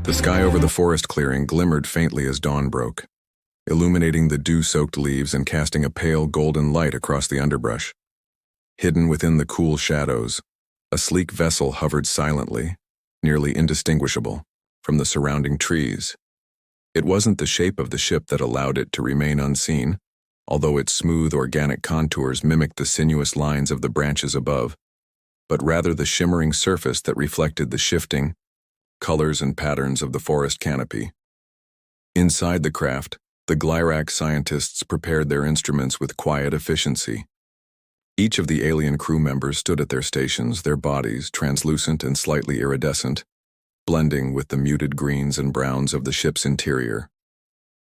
The sky over the forest clearing glimmered faintly as dawn broke, illuminating the dew-soaked leaves and casting a pale golden light across the underbrush. Hidden within the cool shadows, a sleek vessel hovered silently, nearly indistinguishable from the surrounding trees. It wasn't the shape of the ship that allowed it to remain unseen, although its smooth organic contours mimicked the sinuous lines of the branches above, but rather the shimmering surface that reflected the shifting colors and patterns of the forest canopy. Inside the craft, the Glyrac scientists prepared their instruments with quiet efficiency. Each of the alien crew members stood at their stations, their bodies translucent and slightly iridescent, blending with the muted greens and browns of the ship's interior.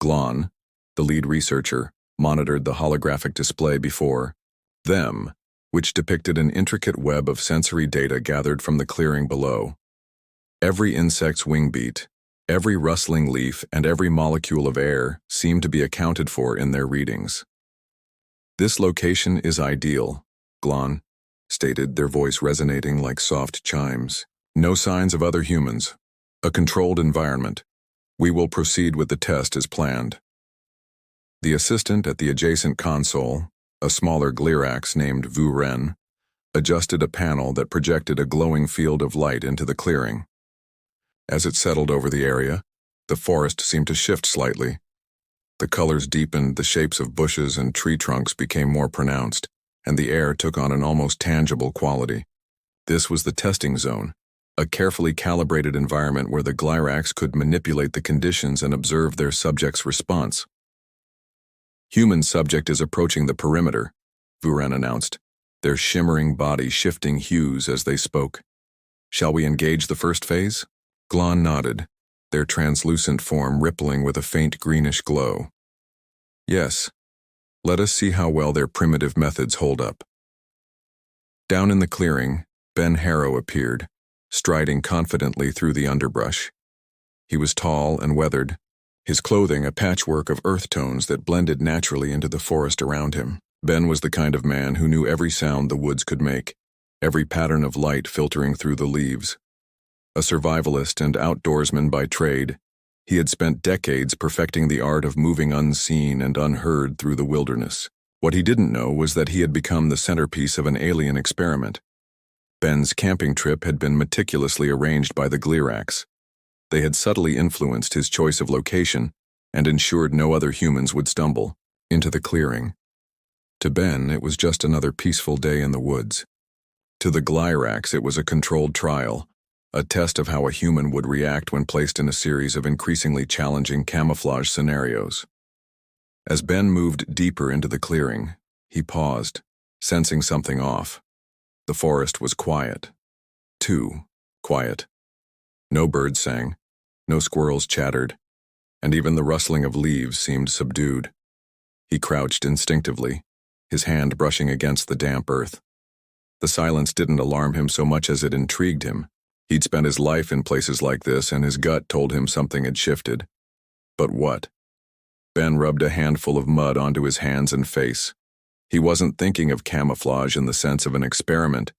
Glon, the lead researcher, monitored the holographic display before them, which depicted an intricate web of sensory data gathered from the clearing below. Every insect's wing beat, every rustling leaf, and every molecule of air seemed to be accounted for in their readings. "This location is ideal," Glon stated, their voice resonating like soft chimes. "No signs of other humans. A controlled environment. We will proceed with the test as planned." The assistant at the adjacent console, a smaller Glyrax named Vuren, adjusted a panel that projected a glowing field of light into the clearing. As it settled over the area, the forest seemed to shift slightly. The colors deepened, the shapes of bushes and tree trunks became more pronounced, and the air took on an almost tangible quality. This was the testing zone, a carefully calibrated environment where the Glyrax could manipulate the conditions and observe their subject's response. "Human subject is approaching the perimeter," Vuren announced, their shimmering bodies shifting hues as they spoke. "Shall we engage the first phase?" Glon nodded, their translucent form rippling with a faint greenish glow. "Yes. Let us see how well their primitive methods hold up." Down in the clearing, Ben Harrow appeared, striding confidently through the underbrush. He was tall and weathered, his clothing a patchwork of earth tones that blended naturally into the forest around him. Ben was the kind of man who knew every sound the woods could make, every pattern of light filtering through the leaves. A survivalist and outdoorsman by trade, he had spent decades perfecting the art of moving unseen and unheard through the wilderness. What he didn't know was that he had become the centerpiece of an alien experiment. Ben's camping trip had been meticulously arranged by the Glyrax. They had subtly influenced his choice of location and ensured no other humans would stumble into the clearing. To Ben, it was just another peaceful day in the woods. To the Glyrax, it was a controlled trial, a test of how a human would react when placed in a series of increasingly challenging camouflage scenarios. As Ben moved deeper into the clearing, he paused, sensing something off. The forest was quiet. Too quiet. No birds sang, no squirrels chattered, and even the rustling of leaves seemed subdued. He crouched instinctively, his hand brushing against the damp earth. The silence didn't alarm him so much as it intrigued him. He'd spent his life in places like this, and his gut told him something had shifted. But what? Ben rubbed a handful of mud onto his hands and face. He wasn't thinking of camouflage in the sense of an experiment.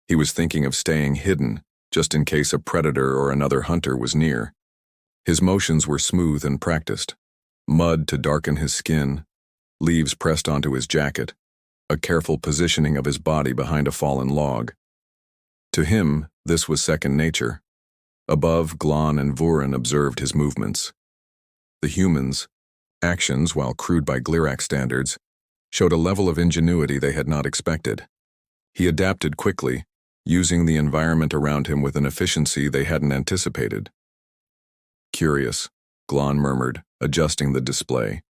He was thinking of staying hidden, just in case a predator or another hunter was near. His motions were smooth and practiced. Mud to darken his skin, leaves pressed onto his jacket, a careful positioning of his body behind a fallen log. To him, this was second nature. Above, Glon and Vuren observed his movements. The humans' actions, while crude by Glyrax standards, showed a level of ingenuity they had not expected. He adapted quickly, using the environment around him with an efficiency they hadn't anticipated. "Curious," Glon murmured, adjusting the display.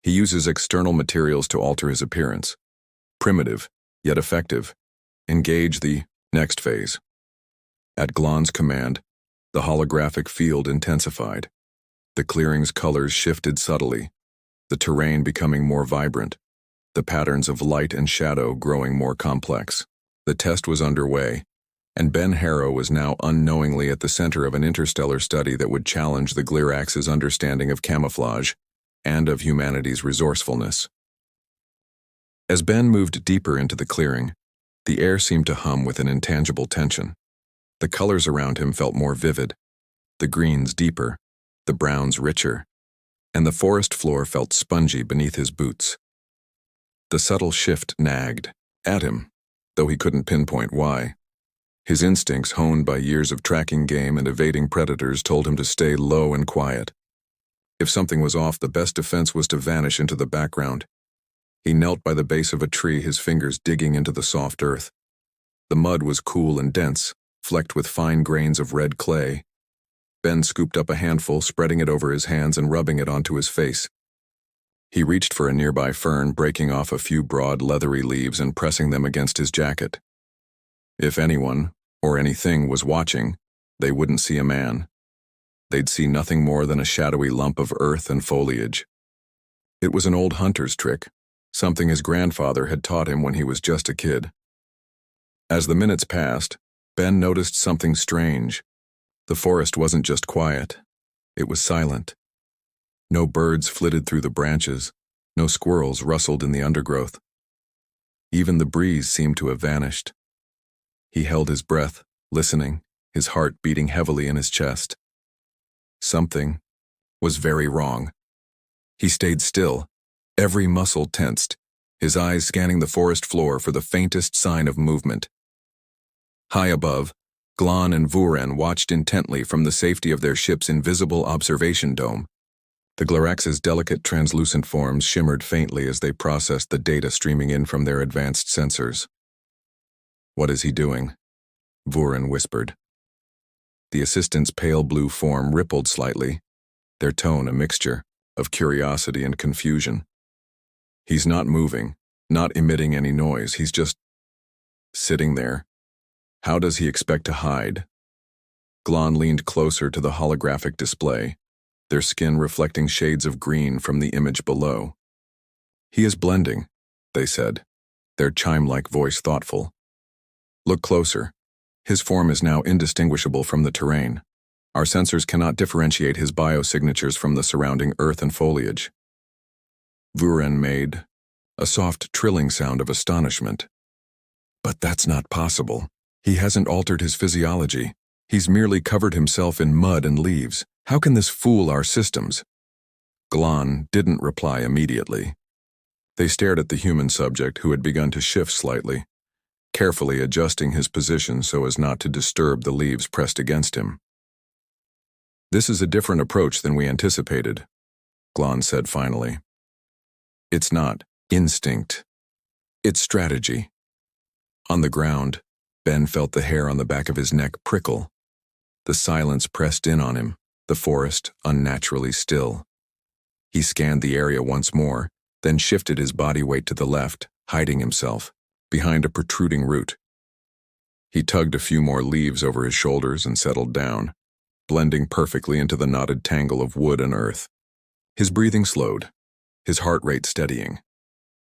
"He uses external materials to alter his appearance. Primitive, yet effective. Engage the next phase." At Glon's command, the holographic field intensified. The clearing's colors shifted subtly, the terrain becoming more vibrant, the patterns of light and shadow growing more complex. The test was underway, and Ben Harrow was now unknowingly at the center of an interstellar study that would challenge the Glyrax's understanding of camouflage and of humanity's resourcefulness. As Ben moved deeper into the clearing, the air seemed to hum with an intangible tension. The colors around him felt more vivid, the greens deeper, the browns richer, and the forest floor felt spongy beneath his boots. The subtle shift nagged at him, though he couldn't pinpoint why. His instincts, honed by years of tracking game and evading predators, told him to stay low and quiet. If something was off, the best defense was to vanish into the background. He knelt by the base of a tree, his fingers digging into the soft earth. The mud was cool and dense, flecked with fine grains of red clay. Ben scooped up a handful, spreading it over his hands and rubbing it onto his face. He reached for a nearby fern, breaking off a few broad, leathery leaves and pressing them against his jacket. If anyone, or anything, was watching, they wouldn't see a man. They'd see nothing more than a shadowy lump of earth and foliage. It was an old hunter's trick, something his grandfather had taught him when he was just a kid. As the minutes passed, Ben noticed something strange. The forest wasn't just quiet, it was silent. No birds flitted through the branches, no squirrels rustled in the undergrowth. Even the breeze seemed to have vanished. He held his breath, listening, his heart beating heavily in his chest. Something was very wrong. He stayed still, every muscle tensed, his eyes scanning the forest floor for the faintest sign of movement. High above, Glon and Vuren watched intently from the safety of their ship's invisible observation dome. The Glarax's delicate translucent forms shimmered faintly as they processed the data streaming in from their advanced sensors. "What is he doing?" Vuren whispered. The assistant's pale blue form rippled slightly, their tone a mixture of curiosity and confusion. "He's not moving, not emitting any noise, he's just sitting there. How does he expect to hide?" Glon leaned closer to the holographic display, their skin reflecting shades of green from the image below. "He is blending," they said, their chime-like voice thoughtful. "Look closer. His form is now indistinguishable from the terrain. Our sensors cannot differentiate his biosignatures from the surrounding earth and foliage." Vuren made a soft trilling sound of astonishment. "But that's not possible. He hasn't altered his physiology. He's merely covered himself in mud and leaves. How can this fool our systems?" Glon didn't reply immediately. They stared at the human subject, who had begun to shift slightly, carefully adjusting his position so as not to disturb the leaves pressed against him. "This is a different approach than we anticipated," Glon said finally. "It's not instinct. It's strategy." On the ground, Ben felt the hair on the back of his neck prickle. The silence pressed in on him, the forest unnaturally still. He scanned the area once more, then shifted his body weight to the left, hiding himself behind a protruding root. He tugged a few more leaves over his shoulders and settled down, blending perfectly into the knotted tangle of wood and earth. His breathing slowed, his heart rate steadying.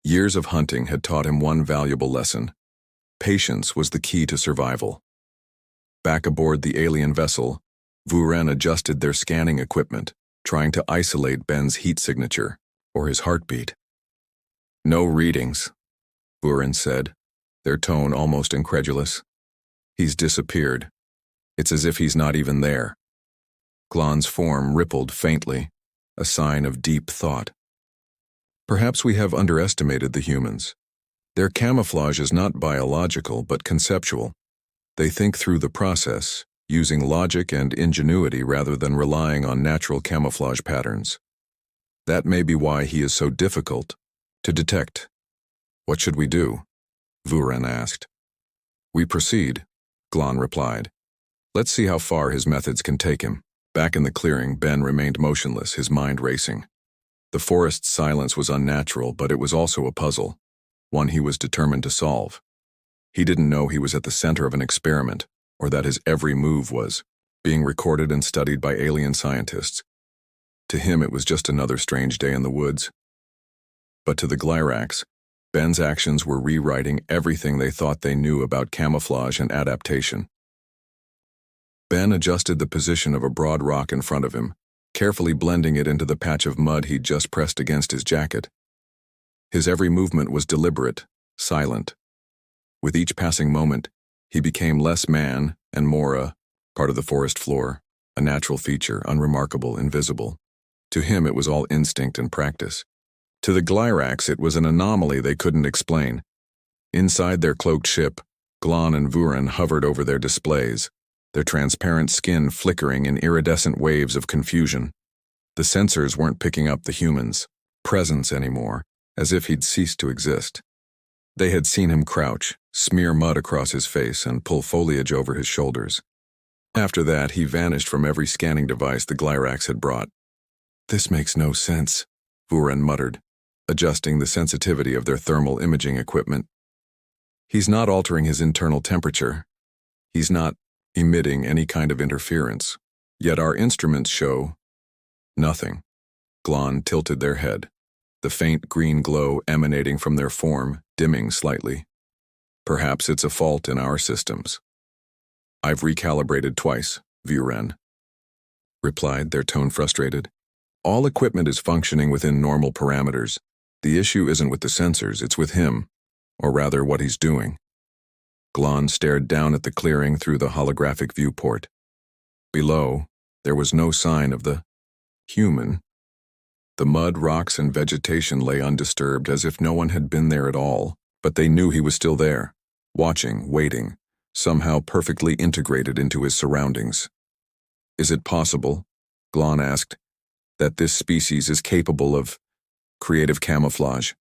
Years of hunting had taught him one valuable lesson. Patience was the key to survival. Back aboard the alien vessel, Vuren adjusted their scanning equipment, trying to isolate Ben's heat signature, or his heartbeat. "No readings," Vuren said, their tone almost incredulous. "He's disappeared. It's as if he's not even there." Glon's form rippled faintly, a sign of deep thought. "Perhaps we have underestimated the humans. Their camouflage is not biological but conceptual. They think through the process, using logic and ingenuity rather than relying on natural camouflage patterns. That may be why he is so difficult to detect." "What should we do?" Vuren asked. "We proceed," Glon replied. "Let's see how far his methods can take him." Back in the clearing, Ben remained motionless, his mind racing. The forest's silence was unnatural, but it was also a puzzle, one he was determined to solve. He didn't know he was at the center of an experiment, or that his every move was being recorded and studied by alien scientists. To him, it was just another strange day in the woods. But to the Glarax, Ben's actions were rewriting everything they thought they knew about camouflage and adaptation. Ben adjusted the position of a broad rock in front of him, carefully blending it into the patch of mud he'd just pressed against his jacket. His every movement was deliberate, silent. With each passing moment, he became less man and more a part of the forest floor, a natural feature, unremarkable, invisible. To him it was all instinct and practice. To the Glyrax it was an anomaly they couldn't explain. Inside their cloaked ship, Glon and Vuren hovered over their displays, their transparent skin flickering in iridescent waves of confusion. The sensors weren't picking up the human's presence anymore, as if he'd ceased to exist. They had seen him crouch, smear mud across his face, and pull foliage over his shoulders. After that, he vanished from every scanning device the Glyrax had brought. "This makes no sense," Vuren muttered, adjusting the sensitivity of their thermal imaging equipment. "He's not altering his internal temperature. He's not emitting any kind of interference. Yet our instruments show nothing." Glon tilted their head, the faint green glow emanating from their form dimming slightly. "Perhaps it's a fault in our systems." "I've recalibrated twice," Vuren replied, their tone frustrated. "All equipment is functioning within normal parameters. The issue isn't with the sensors, it's with him, or rather what he's doing." Glon stared down at the clearing through the holographic viewport. Below, there was no sign of the human. The mud, rocks, and vegetation lay undisturbed, as if no one had been there at all, but they knew he was still there, watching, waiting, somehow perfectly integrated into his surroundings. "Is it possible," Glon asked, "that this species is capable of creative camouflage?"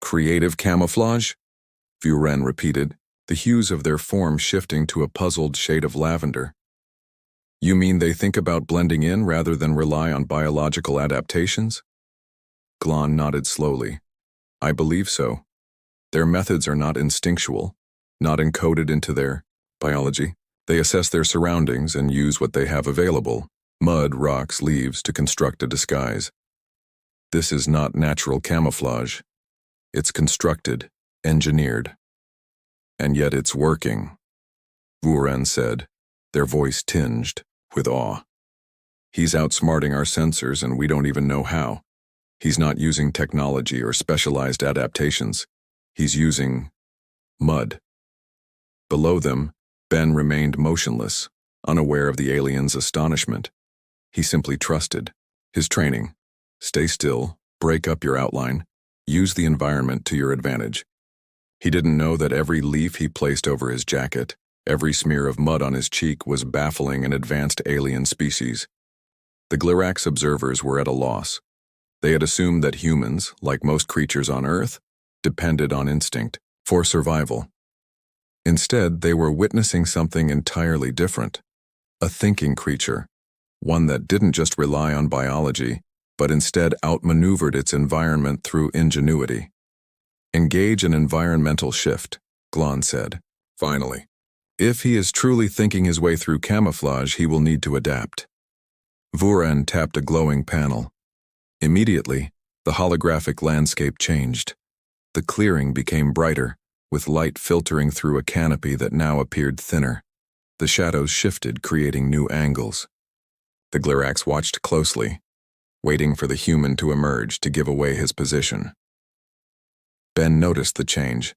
"Creative camouflage?" Vuren repeated, the hues of their form shifting to a puzzled shade of lavender. "You mean they think about blending in rather than rely on biological adaptations?" Glon nodded slowly. "I believe so. Their methods are not instinctual, not encoded into their biology. They assess their surroundings and use what they have available, mud, rocks, leaves, to construct a disguise. This is not natural camouflage. It's constructed, engineered. And yet it's working," Vuren said, their voice tinged with awe. "He's outsmarting our sensors and we don't even know how. He's not using technology or specialized adaptations. He's using mud." Below them, Ben remained motionless, unaware of the alien's astonishment. He simply trusted his training. Stay still, break up your outline, use the environment to your advantage. He didn't know that every leaf he placed over his jacket, every smear of mud on his cheek was baffling an advanced alien species. The Glyrax observers were at a loss. They had assumed that humans, like most creatures on Earth, depended on instinct for survival. Instead, they were witnessing something entirely different. A thinking creature, one that didn't just rely on biology, but instead outmaneuvered its environment through ingenuity. "Engage an environmental shift," Glon said, finally. "If he is truly thinking his way through camouflage, he will need to adapt." Vuren tapped a glowing panel. Immediately, the holographic landscape changed. The clearing became brighter, with light filtering through a canopy that now appeared thinner. The shadows shifted, creating new angles. The Glyrax watched closely, waiting for the human to emerge to give away his position. Ben noticed the change.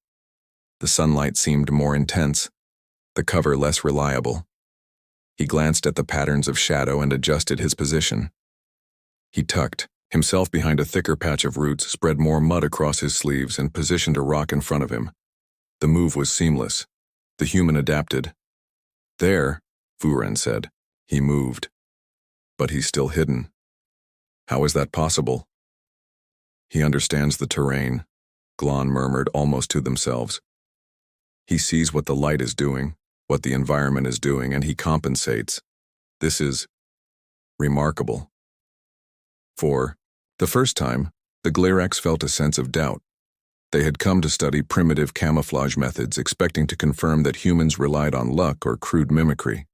The sunlight seemed more intense, the cover less reliable. He glanced at the patterns of shadow and adjusted his position. He tucked himself behind a thicker patch of roots, spread more mud across his sleeves, and positioned a rock in front of him. The move was seamless. The human adapted. "There," Vuren said. "He moved. But he's still hidden. How is that possible?" "He understands the terrain," Glon murmured almost to themselves. "He sees what the light is doing, what the environment is doing, and he compensates. This is remarkable." For the first time, the Glyrax felt a sense of doubt. They had come to study primitive camouflage methods, expecting to confirm that humans relied on luck or crude mimicry.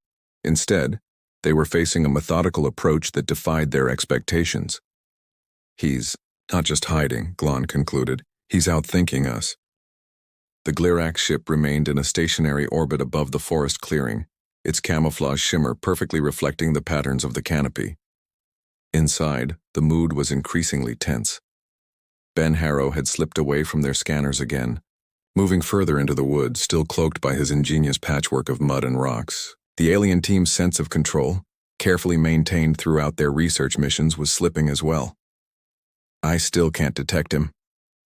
Instead, they were facing a methodical approach that defied their expectations. "He's not just hiding," Glon concluded. "He's outthinking us." The Glyrax ship remained in a stationary orbit above the forest clearing, its camouflage shimmer perfectly reflecting the patterns of the canopy. Inside, the mood was increasingly tense. Ben Harrow had slipped away from their scanners again, moving further into the woods, still cloaked by his ingenious patchwork of mud and rocks. The alien team's sense of control, carefully maintained throughout their research missions, was slipping as well. "I still can't detect him,"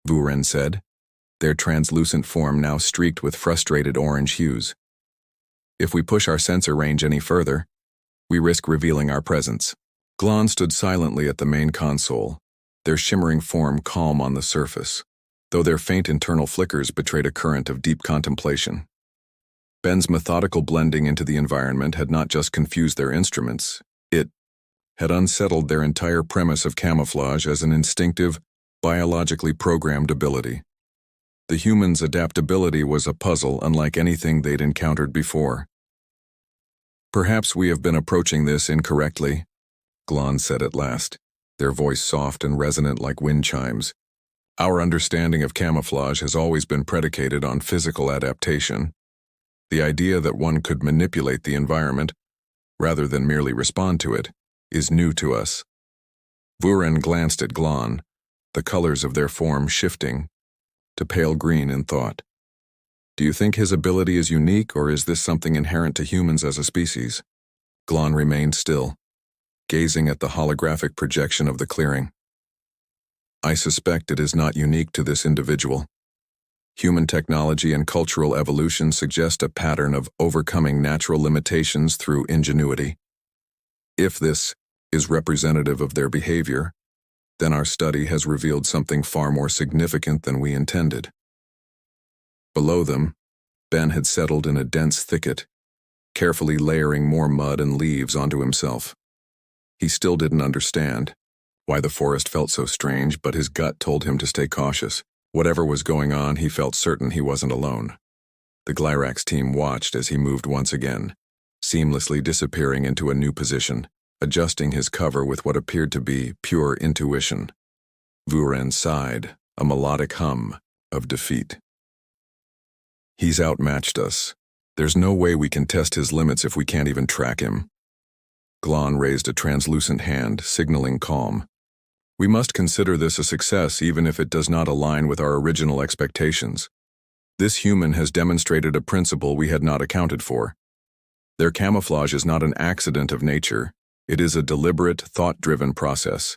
Vuren said, their translucent form now streaked with frustrated orange hues. "If we push our sensor range any further, we risk revealing our presence." Glon stood silently at the main console, their shimmering form calm on the surface, though their faint internal flickers betrayed a current of deep contemplation. Ben's methodical blending into the environment had not just confused their instruments, it had unsettled their entire premise of camouflage as an instinctive, biologically programmed ability. The humans' adaptability was a puzzle unlike anything they'd encountered before. "Perhaps we have been approaching this incorrectly," Glon said at last, their voice soft and resonant like wind chimes. "Our understanding of camouflage has always been predicated on physical adaptation. The idea that one could manipulate the environment, rather than merely respond to it, is new to us." Vuren glanced at Glon, the colors of their form shifting to pale green in thought. "Do you think his ability is unique, or is this something inherent to humans as a species?" Glon remained still, gazing at the holographic projection of the clearing. "I suspect it is not unique to this individual. Human technology and cultural evolution suggest a pattern of overcoming natural limitations through ingenuity. If this is representative of their behavior, then our study has revealed something far more significant than we intended." Below them, Ben had settled in a dense thicket, carefully layering more mud and leaves onto himself. He still didn't understand why the forest felt so strange, but his gut told him to stay cautious. Whatever was going on, he felt certain he wasn't alone. The Glyrax team watched as he moved once again, seamlessly disappearing into a new position, adjusting his cover with what appeared to be pure intuition. Vuren sighed, a melodic hum of defeat. "He's outmatched us. There's no way we can test his limits if we can't even track him." Glon raised a translucent hand, signaling calm. "We must consider this a success even if it does not align with our original expectations. This human has demonstrated a principle we had not accounted for. Their camouflage is not an accident of nature. It is a deliberate, thought-driven process.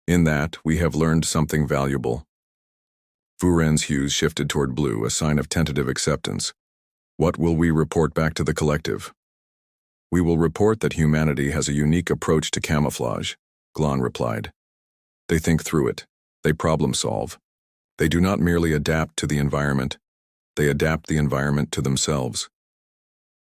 In that, we have learned something valuable." Vuren's hues shifted toward blue, a sign of tentative acceptance. "What will we report back to the collective?" "We will report that humanity has a unique approach to camouflage," Glon replied. "They think through it. They problem solve. They do not merely adapt to the environment. They adapt the environment to themselves."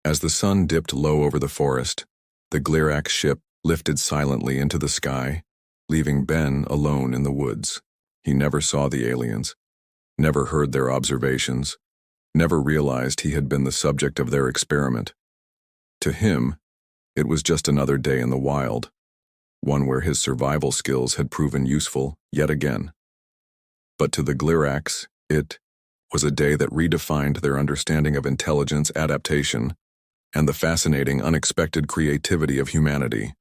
As the sun dipped low over the forest, the Glyrax ship lifted silently into the sky, leaving Ben alone in the woods. He never saw the aliens, never heard their observations, never realized he had been the subject of their experiment. To him, it was just another day in the wild, one where his survival skills had proven useful yet again. But to the Glyrax, it was a day that redefined their understanding of intelligence, adaptation, and the fascinating, unexpected creativity of humanity.